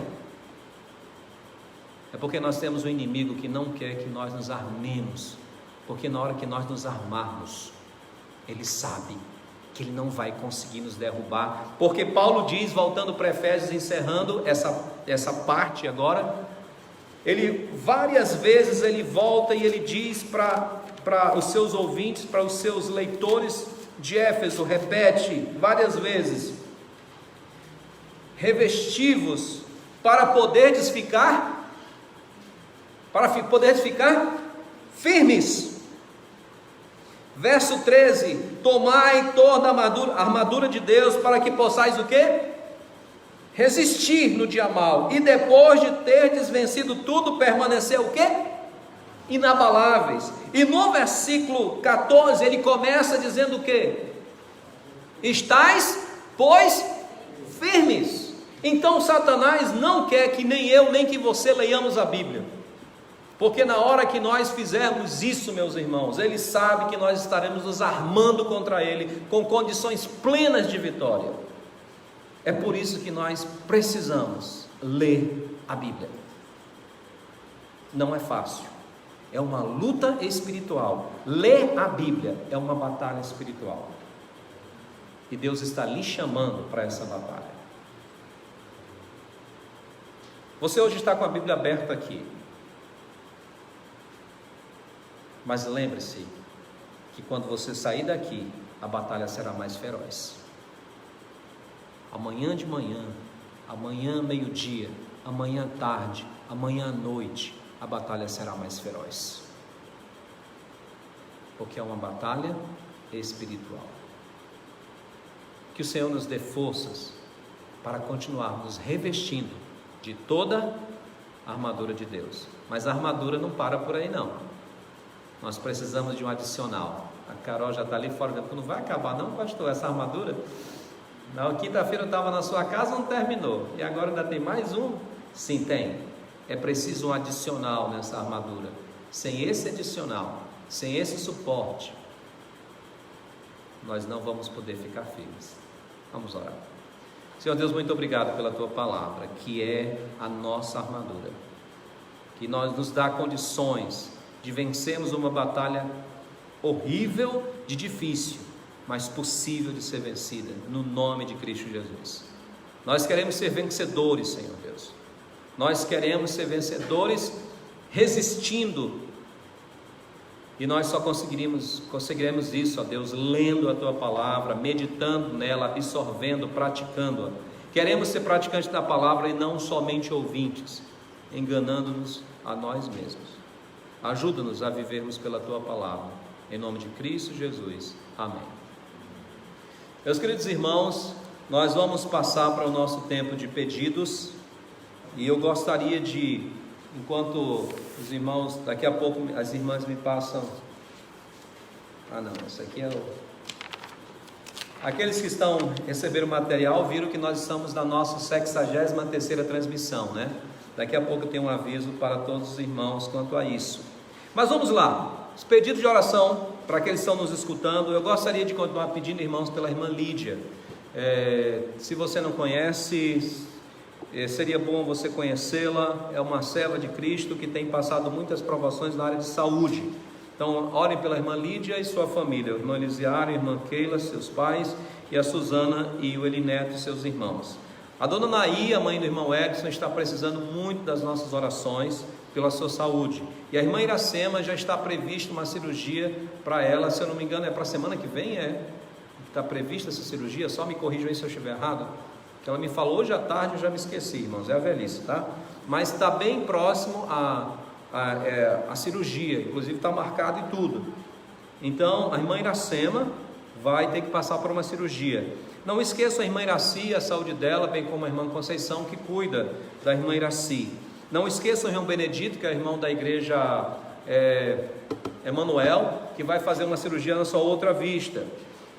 É porque nós temos um inimigo que não quer que nós nos armemos, porque na hora que nós nos armarmos, ele sabe que ele não vai conseguir nos derrubar, porque Paulo diz, voltando para Efésios, encerrando essa parte agora, ele várias vezes ele volta e ele diz para os seus ouvintes, para os seus leitores de Éfeso, repete várias vezes: revesti-vos para poderes ficar firmes. Verso 13: tomai toda a armadura de Deus, para que possais o quê? Resistir no dia mau, e depois de terdes vencido tudo, permanecer o quê? Inabaláveis. E no versículo 14 ele começa dizendo o quê? Estais, pois, firmes. Então Satanás não quer que nem eu, nem que você leiamos a Bíblia, porque na hora que nós fizermos isso, meus irmãos, ele sabe que nós estaremos nos armando contra ele, com condições plenas de vitória. É por isso que nós precisamos ler a Bíblia. Não é fácil, é uma luta espiritual. Ler a Bíblia é uma batalha espiritual, e Deus está lhe chamando para essa batalha. Você hoje está com a Bíblia aberta aqui, mas lembre-se que quando você sair daqui, a batalha será mais feroz. Amanhã de manhã, amanhã meio-dia, amanhã tarde, amanhã à noite, a batalha será mais feroz, porque é uma batalha espiritual. Que o Senhor nos dê forças para continuarmos revestindo de toda a armadura de Deus. Mas a armadura não para por aí não, nós precisamos de um adicional. A Carol já está ali fora, não vai acabar não, pastor, essa armadura? Na quinta-feira eu estava na sua casa, não terminou, e agora ainda tem mais um? Sim, tem. É preciso um adicional nessa armadura. Sem esse adicional, sem esse suporte, nós não vamos poder ficar firmes. Vamos orar. Senhor Deus, muito obrigado pela tua palavra, que é a nossa armadura, que nos dá condições de vencermos uma batalha horrível, de difícil, mas possível de ser vencida, no nome de Cristo Jesus. Nós queremos ser vencedores, Senhor Deus. Nós queremos ser vencedores resistindo, e nós só conseguiremos isso, ó Deus, lendo a Tua palavra, meditando nela, absorvendo, praticando-a. Queremos ser praticantes da palavra e não somente ouvintes, enganando-nos a nós mesmos. Ajuda-nos a vivermos pela Tua palavra, em nome de Cristo Jesus, amém. Meus queridos irmãos, nós vamos passar para o nosso tempo de pedidos, e eu gostaria de, enquanto os irmãos, daqui a pouco as irmãs me passam, esse aqui é aqueles que receberam o material, viram que nós estamos na nossa 63ª transmissão, né? Daqui a pouco tem um aviso para todos os irmãos quanto a isso. Mas vamos lá, os pedidos de oração, para aqueles que estão nos escutando, eu gostaria de continuar pedindo, irmãos, pela irmã Lídia. Se você não conhece, seria bom você conhecê-la. É uma serva de Cristo que tem passado muitas provações na área de saúde. Então, orem pela irmã Lídia e sua família, a irmã Elisiária, a irmã Keila, seus pais, e a Suzana e o Elineto, seus irmãos. A dona Naí, a mãe do irmão Edson, está precisando muito das nossas orações pela sua saúde. E a irmã Iracema, já está prevista uma cirurgia para ela, se eu não me engano é para a semana que vem, está prevista essa cirurgia, só me corrijam aí se eu estiver errado, que ela me falou hoje à tarde, eu já me esqueci, irmãos, é a velhice, tá? Mas está bem próximo a cirurgia, inclusive está marcado e tudo. Então a irmã Iracema vai ter que passar por uma cirurgia. Não esqueçam a irmã Iraci, a saúde dela, bem como a irmã Conceição, que cuida da irmã Iraci. Não esqueçam o irmão Benedito, que é irmão da igreja Emanuel, que vai fazer uma cirurgia na sua outra vista.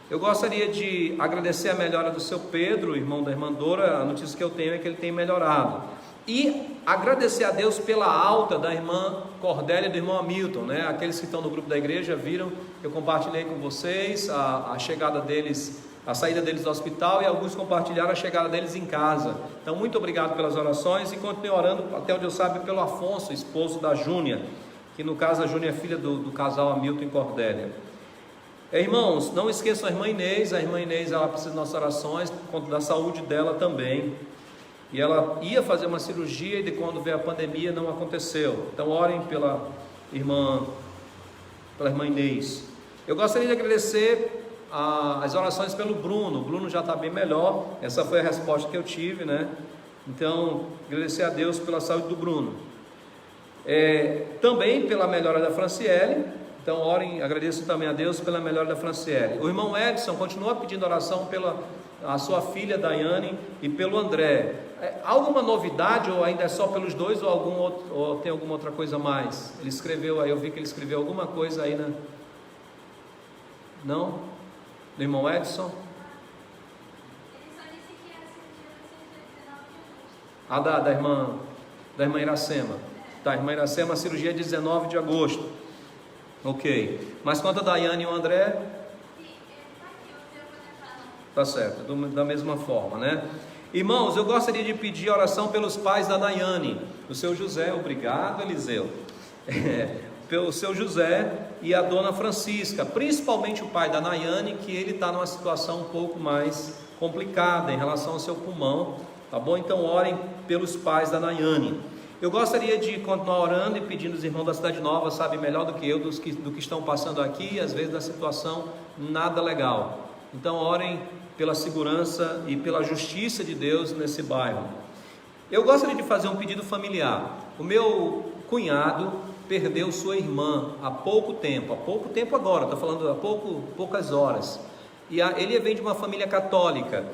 Eu gostaria de agradecer a melhora do seu Pedro, irmão da irmã Dora. A notícia que eu tenho é que ele tem melhorado. E agradecer a Deus pela alta da irmã Cordélia e do irmão Hamilton, né? Aqueles que estão no grupo da igreja viram, eu compartilhei com vocês a chegada deles, a saída deles do hospital, e alguns compartilharam a chegada deles em casa. Então, muito obrigado pelas orações, e continuem orando, até onde eu saiba, pelo Afonso, esposo da Júnia, que no caso a Júnia é filha do casal Hamilton e Cordélia. Irmãos, não esqueçam a irmã Inês. A irmã Inês, ela precisa de nossas orações, por conta da saúde dela também, e ela ia fazer uma cirurgia, e de quando veio a pandemia não aconteceu. Então orem pela irmã Inês. Eu gostaria de agradecer as orações pelo Bruno. O Bruno já está bem melhor, essa foi a resposta que eu tive, né? Então, agradecer a Deus pela saúde do Bruno, também pela melhora da Franciele. Então orem, agradeço também a Deus pela melhora da Franciele. O irmão Edson continua pedindo oração pela a sua filha Daiane e pelo André. Alguma novidade, ou ainda é só pelos dois, ou tem alguma outra coisa a mais? Ele escreveu aí, eu vi que ele escreveu alguma coisa aí, né? Não? Do irmão Edson? Ele só disse que a cirurgia vai ser dia 19 de agosto. Da irmã Iracema. Tá, irmã Iracema, a cirurgia é 19 de agosto. Ok. Mas quanto a Daiane e o André? Tá certo, da mesma forma, né? Irmãos, eu gostaria de pedir oração pelos pais da Daiane, o seu José, obrigado Eliseu, pelo seu José e a dona Francisca, principalmente o pai da Daiane, que ele está numa situação um pouco mais complicada em relação ao seu pulmão, tá bom? Então orem pelos pais da Daiane. Eu gostaria de continuar orando e pedindo os irmãos da Cidade Nova, sabem melhor do que eu, do que estão passando aqui, às vezes da situação nada legal. Então orem pela segurança e pela justiça de Deus nesse bairro. Eu gostaria de fazer um pedido familiar. O meu cunhado perdeu sua irmã há pouco tempo agora, estou falando há poucas horas, e ele vem de uma família católica,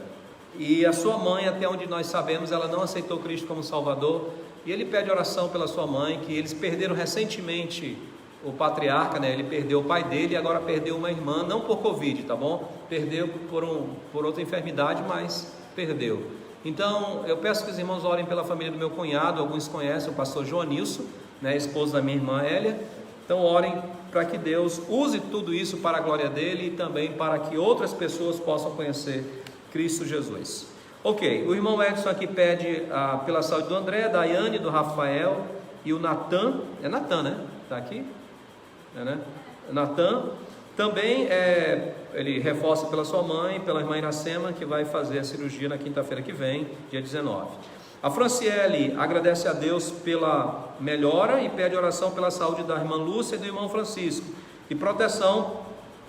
e a sua mãe, até onde nós sabemos, ela não aceitou Cristo como Salvador, e ele pede oração pela sua mãe, que eles perderam recentemente o patriarca, né? Ele perdeu o pai dele e agora perdeu uma irmã, não por Covid, tá bom? Perdeu por outra enfermidade, mas perdeu. Então, eu peço que os irmãos orem pela família do meu cunhado. Alguns conhecem o pastor Joanilson, né? Esposo da minha irmã Hélia. Então, orem para que Deus use tudo isso para a glória dele e também para que outras pessoas possam conhecer Cristo Jesus. Ok, o irmão Edson aqui pede pela saúde do André, da Daiane, do Rafael e o Natan. É Natan, né? Está aqui? Né? Natan também ele reforça pela sua mãe, pela irmã Iracema, que vai fazer a cirurgia na quinta-feira que vem, dia 19. A Franciele agradece a Deus pela melhora e pede oração pela saúde da irmã Lúcia e do irmão Francisco, e proteção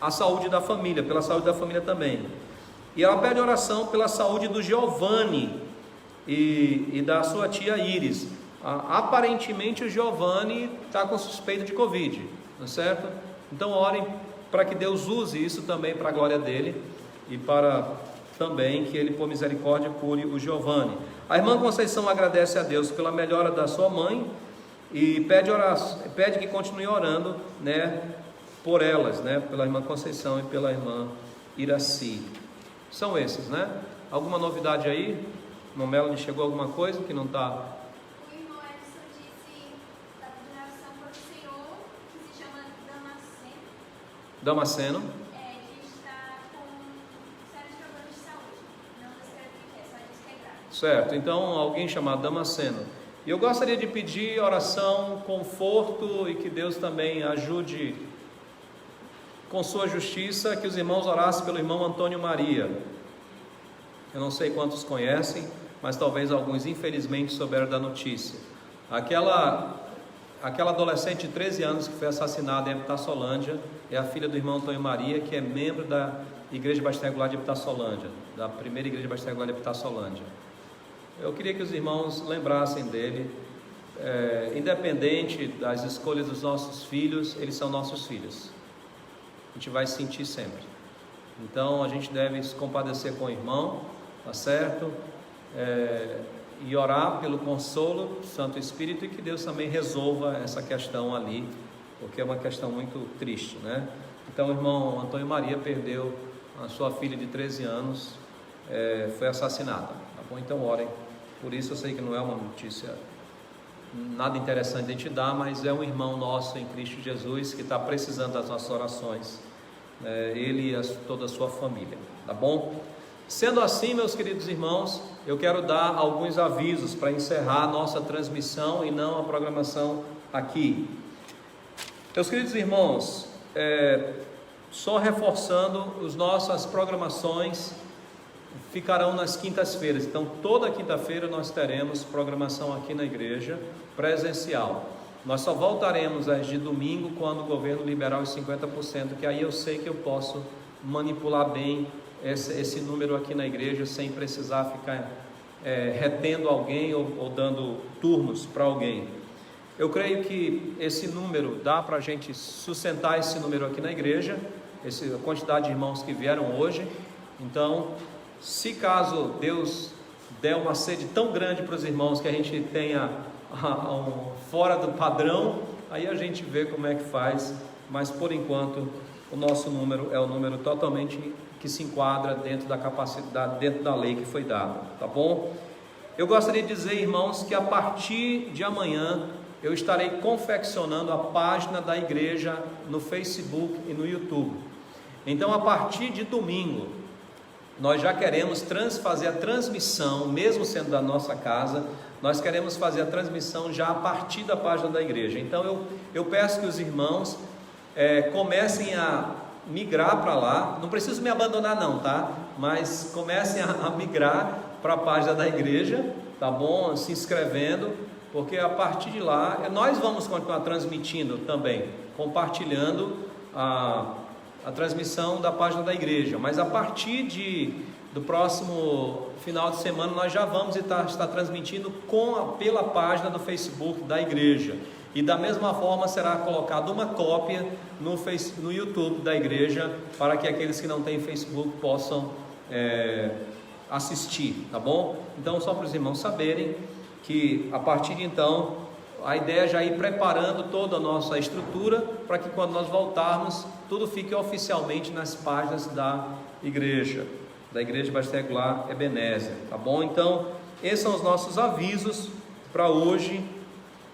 à saúde da família, pela saúde da família também. E ela pede oração pela saúde do Giovanni e da sua tia Iris. Aparentemente o Giovanni está com suspeita de Covid, não é certo? Então orem para que Deus use isso também para a glória dele e para também que ele, por misericórdia, cure o Giovanni. A irmã Conceição agradece a Deus pela melhora da sua mãe e pede que continue orando, né, por elas, né, pela irmã Conceição e pela irmã Iraci. São esses, né? Alguma novidade aí? No Melanie chegou alguma coisa que não está? O irmão Edson disse da oração para o Senhor, que se chama Damasceno. Damasceno. Que está com sérios problemas de saúde. Não descreve o que é, só diz que é grave. Certo, então alguém chamado Damasceno. E eu gostaria de pedir oração, conforto e que Deus também ajude com sua justiça, que os irmãos orassem pelo irmão Antônio Maria. Eu não sei quantos conhecem, mas talvez alguns infelizmente souberam da notícia. Aquela adolescente de 13 anos que foi assassinada em Epitassolândia é a filha do irmão Antônio Maria, que é membro da Igreja Batista Regular de Epitassolândia, da primeira Igreja Batista Regular de Epitassolândia. Eu queria que os irmãos lembrassem dele, independente das escolhas dos nossos filhos, eles são nossos filhos. A gente vai sentir sempre. Então a gente deve se compadecer com o irmão, tá certo? E orar pelo consolo do Santo Espírito e que Deus também resolva essa questão ali, porque é uma questão muito triste, né? Então o irmão Antônio Maria perdeu a sua filha de 13 anos, foi assassinada, tá bom? Então orem por isso. Eu sei que não é uma notícia nada interessante de te dar, mas é um irmão nosso em Cristo Jesus que está precisando das nossas orações, ele e toda a sua família, tá bom? Sendo assim, meus queridos irmãos, eu quero dar alguns avisos para encerrar a nossa transmissão e não a programação aqui. Meus queridos irmãos, só reforçando, as nossas programações ficarão nas quintas-feiras. Então toda quinta-feira nós teremos programação aqui na igreja presencial. Nós só voltaremos às de domingo quando o governo liberar os 50%, que aí eu sei que eu posso manipular bem esse número aqui na igreja sem precisar ficar retendo alguém ou dando turnos para alguém. Eu creio que esse número dá para a gente sustentar esse número aqui na igreja, a quantidade de irmãos que vieram hoje. Então, se caso Deus der uma sede tão grande para os irmãos que a gente tenha fora do padrão, aí a gente vê como é que faz, mas por enquanto o nosso número é o número totalmente que se enquadra dentro da capacidade, dentro da lei que foi dada, tá bom? Eu gostaria de dizer, irmãos, que a partir de amanhã eu estarei confeccionando a página da igreja no Facebook e no YouTube. Então, a partir de domingo, nós já queremos fazer a transmissão, mesmo sendo da nossa casa, nós queremos fazer a transmissão já a partir da página da igreja. Então eu peço que os irmãos comecem a migrar para lá, não preciso me abandonar não, tá? Mas comecem a migrar para a página da igreja, tá bom? Se inscrevendo, porque a partir de lá, nós vamos continuar transmitindo também, compartilhando a transmissão da página da igreja, mas a partir do próximo final de semana nós já vamos estar transmitindo pela página do Facebook da igreja, e da mesma forma será colocada uma cópia no YouTube da igreja, para que aqueles que não têm Facebook possam assistir, tá bom? Então, só para os irmãos saberem que a partir de então a ideia é já ir preparando toda a nossa estrutura para que quando nós voltarmos tudo fique oficialmente nas páginas da Igreja Batista Regular Ebenezer, tá bom? Então esses são os nossos avisos para hoje,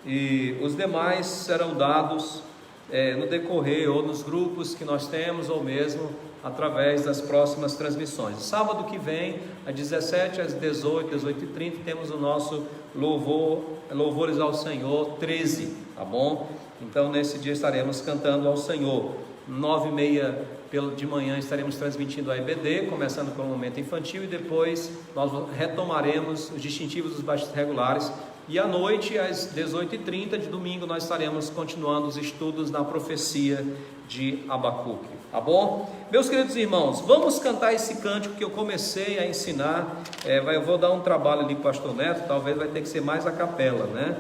e os demais serão dados no decorrer ou nos grupos que nós temos, ou mesmo através das próximas transmissões. Sábado que vem, às 17, às 18, 18h30, temos o nosso Louvores ao Senhor 13, tá bom? Então nesse dia estaremos cantando ao Senhor. 9h30 de manhã estaremos transmitindo a EBD, começando pelo momento infantil, e depois nós retomaremos os distintivos dos batistas regulares. E à noite, às 18h30 de domingo, nós estaremos continuando os estudos na profecia de Abacuque, tá bom? Meus queridos irmãos, vamos cantar esse cântico que eu comecei a ensinar. Eu vou dar um trabalho ali com o pastor Neto, talvez vai ter que ser mais a capela, né?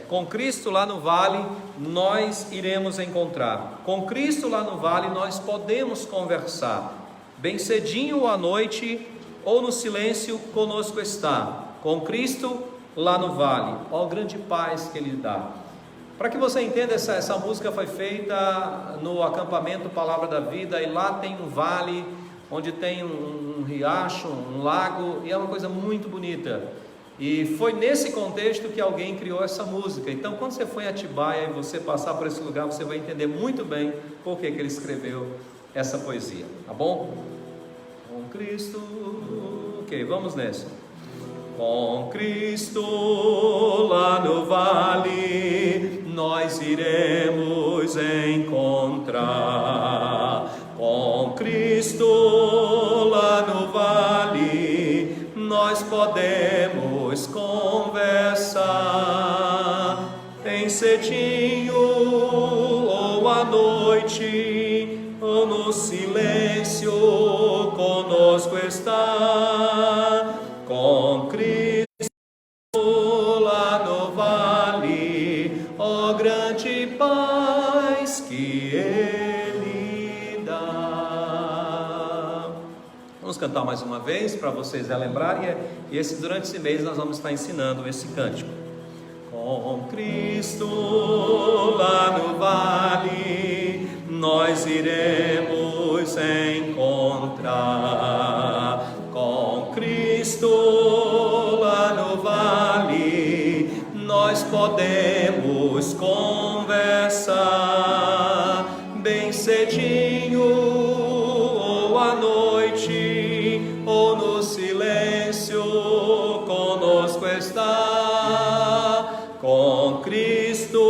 Com Cristo lá no vale nós iremos encontrar, com Cristo lá no vale nós podemos conversar, bem cedinho ou à noite ou no silêncio conosco está, com Cristo lá no vale, ó grande paz que Ele dá. Para que você entenda, essa música foi feita no acampamento Palavra da Vida, e lá tem um vale onde tem um riacho, um lago, e é uma coisa muito bonita. E foi nesse contexto que alguém criou essa música. Então, quando você for em Atibaia e você passar por esse lugar, você vai entender muito bem por que ele escreveu essa poesia, tá bom? Com Cristo, ok, vamos nessa. Com Cristo lá no vale nós iremos encontrar. Com Cristo lá no vale nós podemos conversar, bem cedinho ou à noite, ou no silêncio conosco está. Com Cristo lá no vale, ó grande paz que Ele dá. Vamos cantar mais uma vez para vocês relembrarem, e durante esse mês nós vamos estar ensinando esse cântico. Com Cristo lá no vale nós iremos encontrar. Com Cristo lá no vale nós podemos conversar, bem cedinho ou à noite, ou no silêncio conosco está. Com Cristo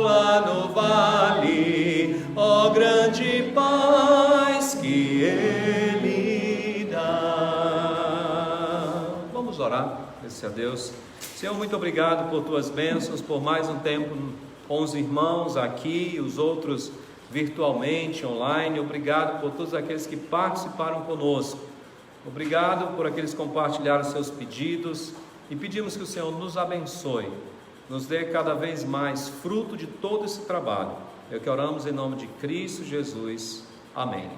lá no vale, ó grande paz que Ele dá. Vamos orar, agradecer a Deus. Senhor, muito obrigado por tuas bênçãos, por mais um tempo com os irmãos aqui, os outros virtualmente, online. Obrigado por todos aqueles que participaram conosco. Obrigado por aqueles que compartilharam seus pedidos, e pedimos que o Senhor nos abençoe, nos dê cada vez mais fruto de todo esse trabalho. É o que oramos em nome de Cristo Jesus. Amém.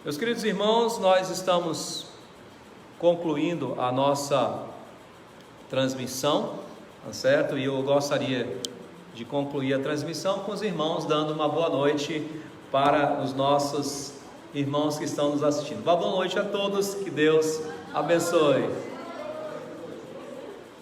Meus queridos irmãos, nós estamos concluindo a nossa transmissão, tá certo? E eu gostaria de concluir a transmissão com os irmãos dando uma boa noite para os nossos irmãos que estão nos assistindo. Uma boa noite a todos, que Deus abençoe.